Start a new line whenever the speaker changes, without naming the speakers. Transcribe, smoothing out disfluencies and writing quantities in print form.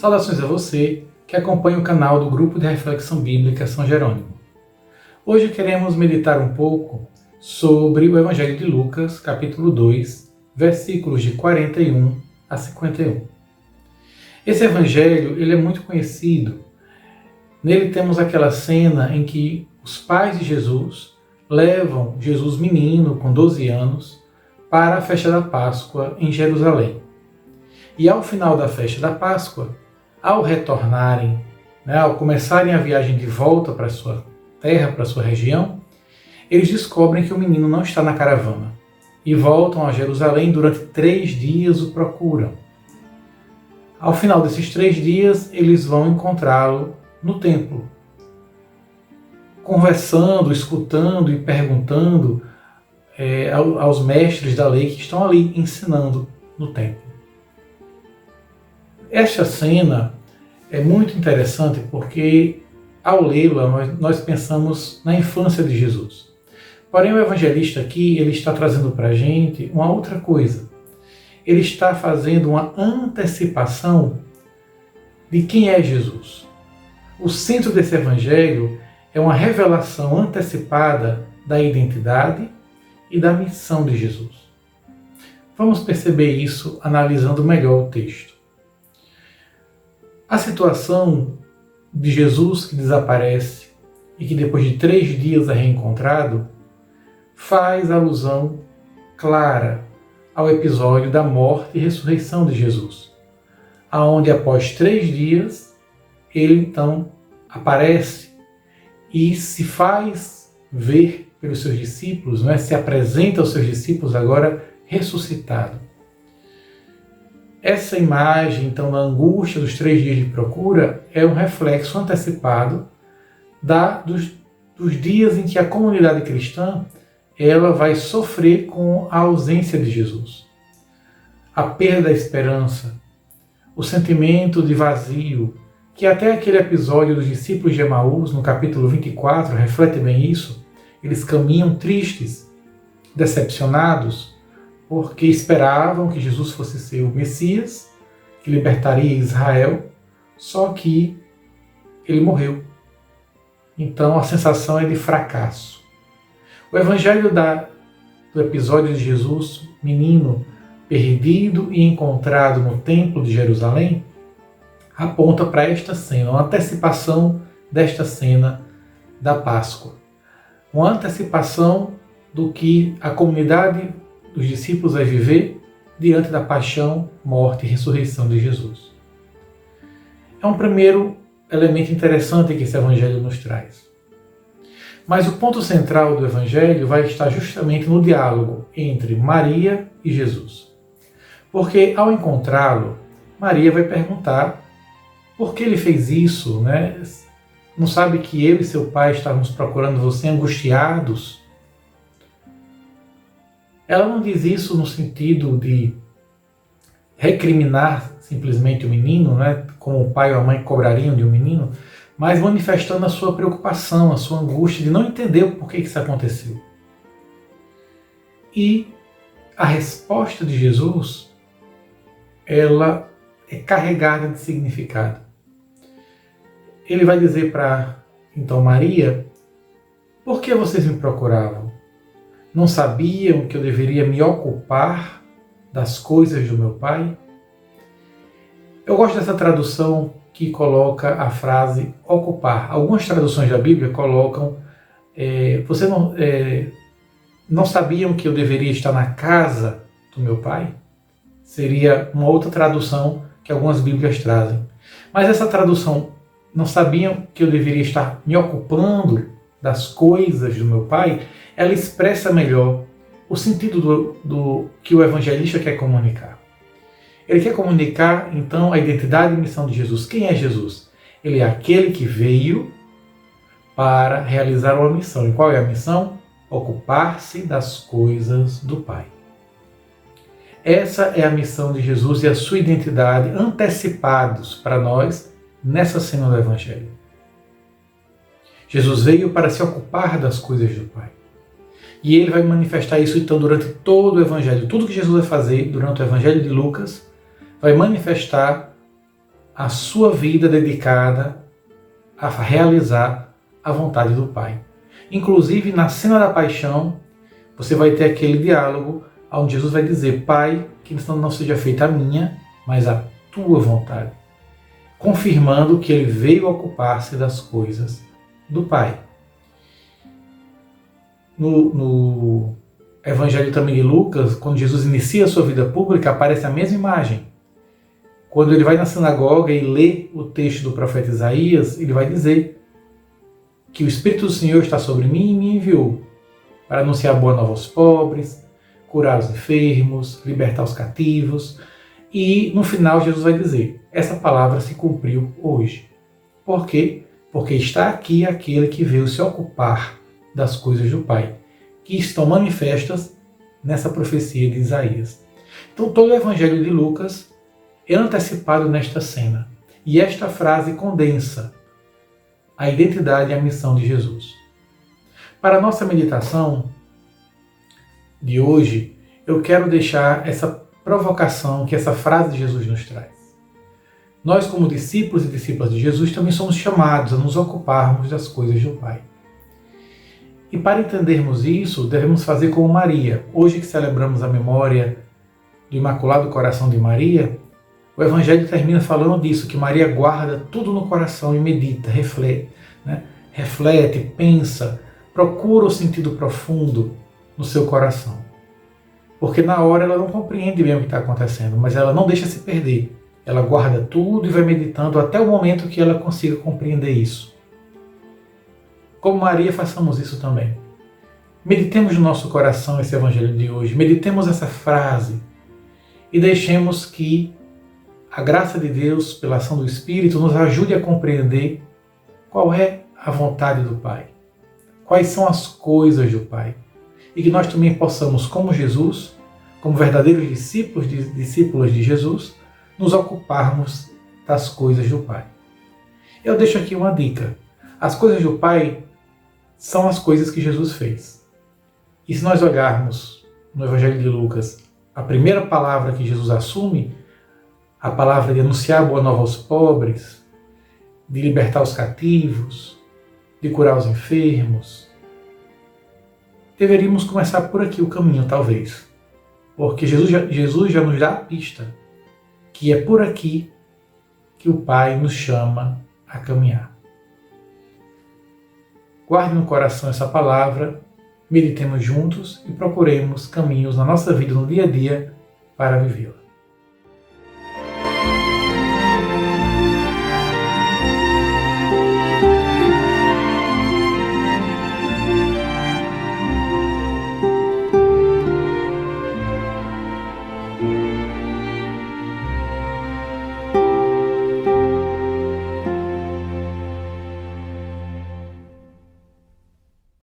Saudações a você que acompanha o canal do Grupo de Reflexão Bíblica São Jerônimo. Hoje queremos meditar um pouco sobre o Evangelho de Lucas, capítulo 2, versículos de 41 a 51. Esse evangelho ele é muito conhecido. Nele temos aquela cena em que os pais de Jesus levam Jesus menino, com 12 anos, para a festa da Páscoa em Jerusalém. E ao final da festa da Páscoa, ao retornarem, ao começarem a viagem de volta para a sua terra, para a sua região, eles descobrem que o menino não está na caravana e voltam a Jerusalém. Durante 3 dias o procuram. Ao final desses 3 dias, eles vão encontrá-lo no templo, conversando, escutando e perguntando aos mestres da lei que estão ali ensinando no templo. Esta cena é muito interessante porque, ao lê-la, nós pensamos na infância de Jesus. Porém, o evangelista aqui ele está trazendo para a gente uma outra coisa. Ele está fazendo uma antecipação de quem é Jesus. O centro desse evangelho é uma revelação antecipada da identidade e da missão de Jesus. Vamos perceber isso analisando melhor o texto. A situação de Jesus que desaparece e que depois de 3 dias é reencontrado faz alusão clara ao episódio da morte e ressurreição de Jesus, aonde após 3 dias ele então aparece e se faz ver pelos seus discípulos, se apresenta aos seus discípulos agora ressuscitado. Essa imagem, então, da angústia dos 3 dias de procura é um reflexo antecipado dos dias em que a comunidade cristã ela vai sofrer com a ausência de Jesus. A perda da esperança, o sentimento de vazio, que até aquele episódio dos discípulos de Emaús, no capítulo 24, reflete bem isso. Eles caminham tristes, decepcionados, porque esperavam que Jesus fosse ser o Messias, que libertaria Israel, só que ele morreu. Então a sensação é de fracasso. O evangelho do episódio de Jesus, menino perdido e encontrado no templo de Jerusalém, aponta para esta cena, uma antecipação desta cena da Páscoa. Uma antecipação do que a comunidade dos discípulos vai viver diante da paixão, morte e ressurreição de Jesus. É um primeiro elemento interessante que esse evangelho nos traz. Mas o ponto central do evangelho vai estar justamente no diálogo entre Maria e Jesus. Porque ao encontrá-lo, Maria vai perguntar por que ele fez isso, Não sabe que eu e seu pai estávamos procurando você angustiados? Ela não diz isso no sentido de recriminar simplesmente o menino, como o pai ou a mãe cobrariam de um menino, mas manifestando a sua preocupação, a sua angústia de não entender o porquê que isso aconteceu. E a resposta de Jesus, ela é carregada de significado. Ele vai dizer para, então, Maria, por que vocês me procuravam? Não sabiam que eu deveria me ocupar das coisas do meu pai? Eu gosto dessa tradução que coloca a frase ocupar. Algumas traduções da Bíblia colocam vocês não sabiam que eu deveria estar na casa do meu pai? Seria uma outra tradução que algumas Bíblias trazem. Mas essa tradução, não sabiam que eu deveria estar me ocupando das coisas do meu pai, ela expressa melhor o sentido do que o evangelista quer comunicar. Ele quer comunicar, então, a identidade e missão de Jesus. Quem é Jesus? Ele é aquele que veio para realizar uma missão. E qual é a missão? Ocupar-se das coisas do Pai. Essa é a missão de Jesus e a sua identidade antecipados para nós nessa cena do Evangelho. Jesus veio para se ocupar das coisas do Pai. E ele vai manifestar isso então durante todo o Evangelho. Tudo que Jesus vai fazer durante o Evangelho de Lucas vai manifestar a sua vida dedicada a realizar a vontade do Pai. Inclusive, na cena da paixão, você vai ter aquele diálogo onde Jesus vai dizer: Pai, que não seja feita a minha, mas a tua vontade. Confirmando que ele veio ocupar-se das coisas do Pai. No Evangelho também de Lucas, quando Jesus inicia a sua vida pública, aparece a mesma imagem. Quando ele vai na sinagoga e lê o texto do profeta Isaías, ele vai dizer que o Espírito do Senhor está sobre mim e me enviou para anunciar a boa nova aos pobres, curar os enfermos, libertar os cativos. E no final Jesus vai dizer: essa palavra se cumpriu hoje. Por quê? Porque está aqui aquele que veio se ocupar das coisas do Pai, que estão manifestas nessa profecia de Isaías. Então todo o Evangelho de Lucas é antecipado nesta cena. E esta frase condensa a identidade e a missão de Jesus. Para a nossa meditação de hoje, eu quero deixar essa provocação que essa frase de Jesus nos traz. Nós, como discípulos e discípulas de Jesus, também somos chamados a nos ocuparmos das coisas do Pai. E para entendermos isso, devemos fazer como Maria. Hoje que celebramos a memória do Imaculado Coração de Maria, o Evangelho termina falando disso, que Maria guarda tudo no coração e medita, reflete, pensa, procura o sentido profundo no seu coração. Porque na hora ela não compreende bem o que está acontecendo, mas ela não deixa se perder. Ela guarda tudo e vai meditando até o momento que ela consiga compreender isso. Como Maria, façamos isso também. Meditemos no nosso coração esse Evangelho de hoje, meditemos essa frase e deixemos que a graça de Deus, pela ação do Espírito, nos ajude a compreender qual é a vontade do Pai, quais são as coisas do Pai, e que nós também possamos, como Jesus, como verdadeiros discípulos de Jesus, nos ocuparmos das coisas do Pai. Eu deixo aqui uma dica. As coisas do Pai são as coisas que Jesus fez. E se nós olharmos no Evangelho de Lucas, a primeira palavra que Jesus assume, a palavra de anunciar a boa nova aos pobres, de libertar os cativos, de curar os enfermos, deveríamos começar por aqui o caminho, talvez. Porque Jesus já nos dá a pista que é por aqui que o Pai nos chama a caminhar. Guarde no coração essa palavra, meditemos juntos e procuremos caminhos na nossa vida, no dia a dia, para vivê-la.